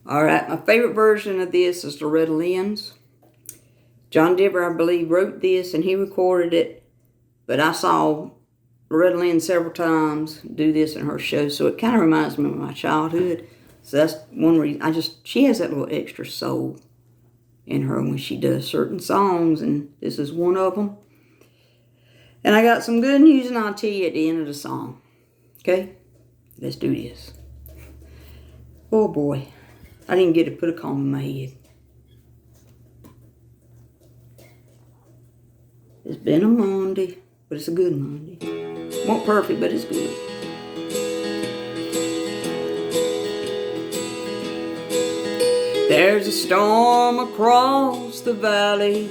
Alright, my favorite version of this is Loretta Lynn's. John Denver, I believe, wrote this and he recorded it, but I saw Loretta Lynn several times do this in her show, so it kind of reminds me of my childhood. So that's one reason. She has that little extra soul in her when she does certain songs, and this is one of them. And I got some good news, and I'll tell you at the end of the song. Okay? Let's do this. Oh boy. I didn't get to put a comb in my head. It's been a Monday, but it's a good Monday. It won't perfect, but it's good. There's a storm across the valley.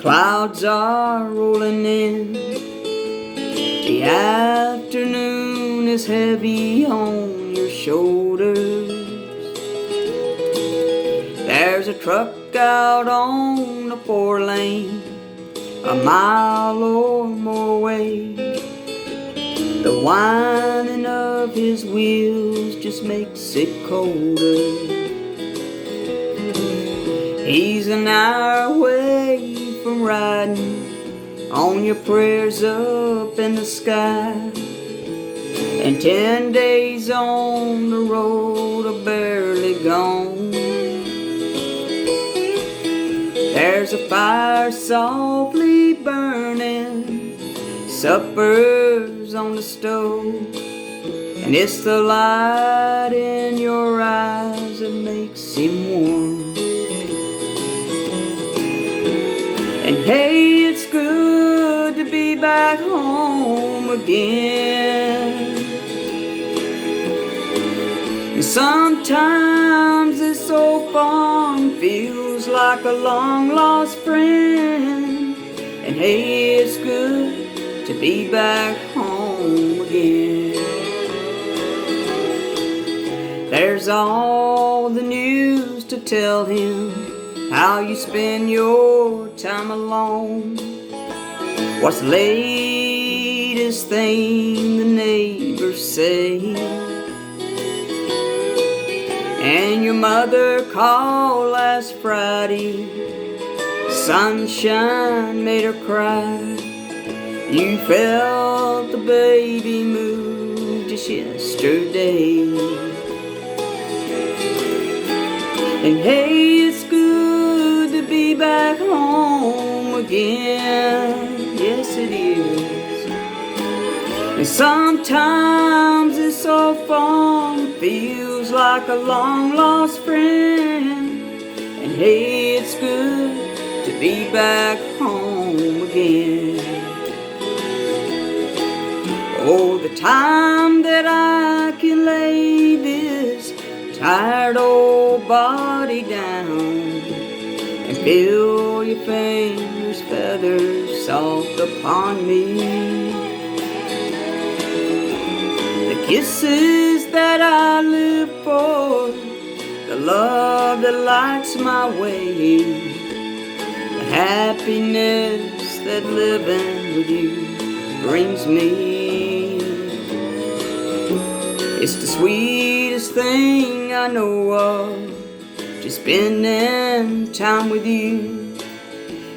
Clouds are rolling in. The afternoon is heavy on your shoulders. There's a truck out on the 4-lane, a mile or more away. The whining of his wheels just makes it colder. He's an hour away from riding on your prayers up in the sky, and 10 days on the road are barely gone. There's a fire softly burning, supper's on the stove, and it's the light in your eyes that makes him warm. And hey, it's good to be back home again. And sometimes this old farm feels like a long-lost friend. And hey, it's good to be back home again. There's all the news to tell him, how you spend your time alone. What's the latest thing the neighbors say? And your mother called last Friday, sunshine made her cry. You felt the baby move just yesterday. And hey, it's good to be back home again. Yes, it is. And sometimes this old farm feels like a long-lost friend. And hey, it's good to be back home again. Oh, the time that I can lay this tired old body down and feel your fingers' feathers soft upon me. The kisses that I live for, the love that lights my way, the happiness that living with you brings me. It's the sweetest thing I know of, just spending time with you.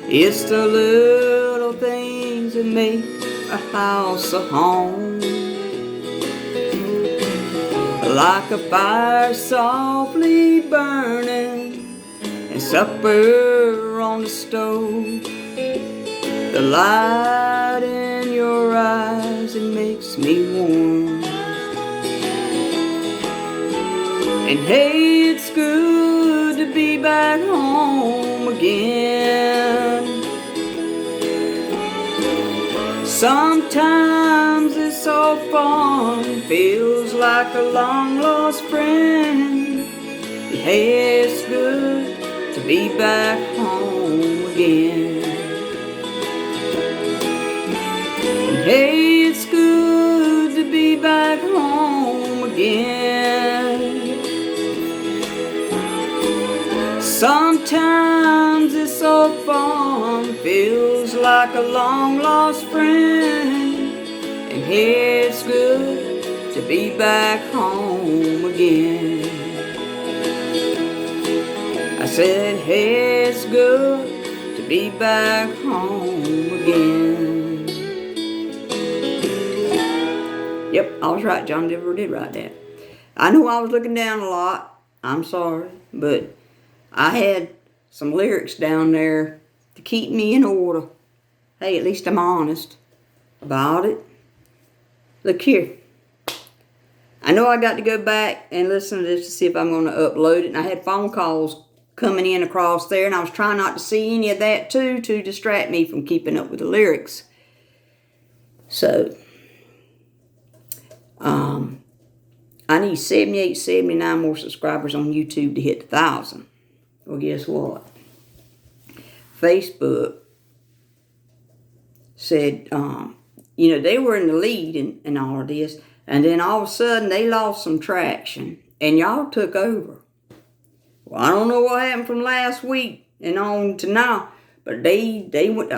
It's the little things that make a house a home, like a fire softly burning and supper on the stove. The light in your eyes, it makes me warm. And hey, it's good to be back home again. Sometimes this old farm feels like a long-lost friend. And hey, it's good to be back home again. And hey, it's good to be back home again. Sometimes this old farm feels like a long-lost friend. And hey, it's good to be back home again. said, hey, it's good to be back home again. Yep, I was right. John Denver did write that. I know I was looking down a lot. I'm sorry, but I had some lyrics down there to keep me in order. Hey, at least I'm honest about it. Look here. I know I got to go back and listen to this to see if I'm going to upload it. And I had phone calls coming in across there, and I was trying not to see any of that too, to distract me from keeping up with the lyrics. So, I need 78, 79 more subscribers on YouTube to hit 1,000. Well, guess what? Facebook said, they were in the lead in all of this, and then all of a sudden they lost some traction, and y'all took over. Well, I don't know what happened from last week and on to now, but they went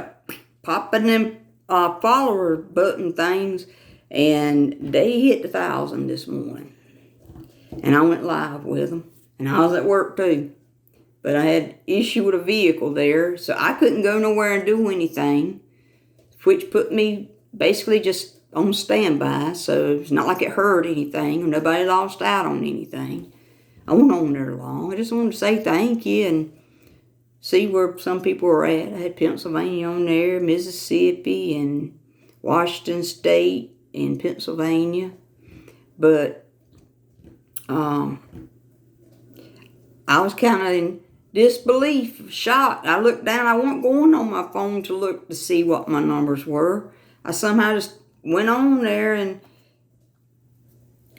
popping them follower button things, and they hit 1,000 this morning. And I went live with them, and I was at work too. But I had issue with a vehicle there, so I couldn't go nowhere and do anything, which put me basically just on standby. So it's not like it hurt anything, or nobody lost out on anything. I wasn't on there long. I just wanted to say thank you and see where some people were at. I had Pennsylvania on there, Mississippi, and Washington State, and Pennsylvania. But I was kind of in disbelief, shocked. I looked down. I wasn't going on my phone to look to see what my numbers were. I somehow just went on there, and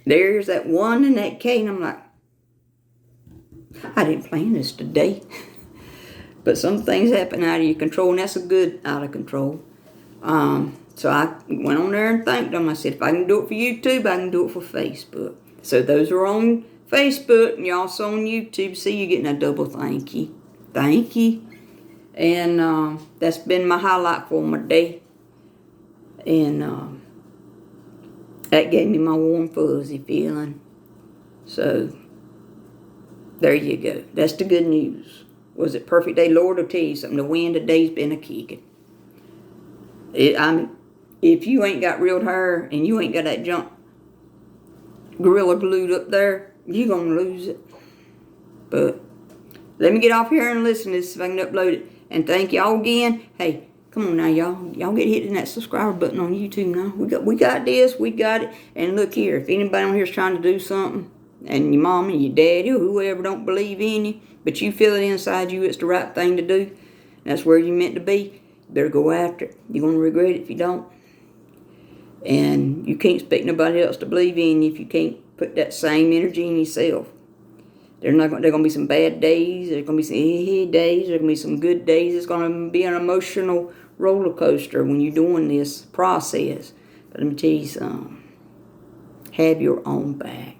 there's that 1 and that K, and I'm like, I didn't plan this today. But some things happen out of your control, and that's a good out of control. So I went on there and thanked them. I said, if I can do it for YouTube, I can do it for Facebook. So those are on Facebook, and y'all also on YouTube. See, you're getting a double thank you. Thank you. And that's been my highlight for my day. And that gave me my warm, fuzzy feeling. So there you go. That's the good news. Was it perfect day? Lord will tell you something. The wind today's been a kicking. If you ain't got real hair and you ain't got that junk gorilla glued up there, you're going to lose it. But let me get off here and listen to this if I can upload it. And thank y'all again. Hey, come on now, y'all. Y'all get hitting that subscribe button on YouTube now. We got this. We got it. And look here. If anybody on here is trying to do something, and your mom and your daddy or whoever don't believe in you, but you feel it inside you it's the right thing to do, that's where you're meant to be, you better go after it. You're going to regret it if you don't. And you can't expect nobody else to believe in you if you can't put that same energy in yourself. There's going to be some bad days. There's going to be some days. There's going to be some good days. It's going to be an emotional roller coaster when you're doing this process. But let me tell you something. Have your own back.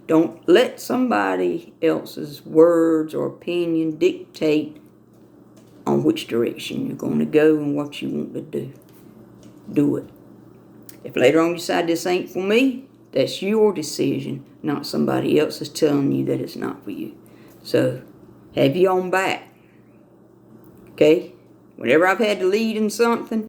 Don't let somebody else's words or opinion dictate on which direction you're going to go and what you want to do. Do it. If later on you decide this ain't for me, that's your decision, not somebody else's telling you that it's not for you. So, have your own back. Okay? Whenever I've had to lead in something,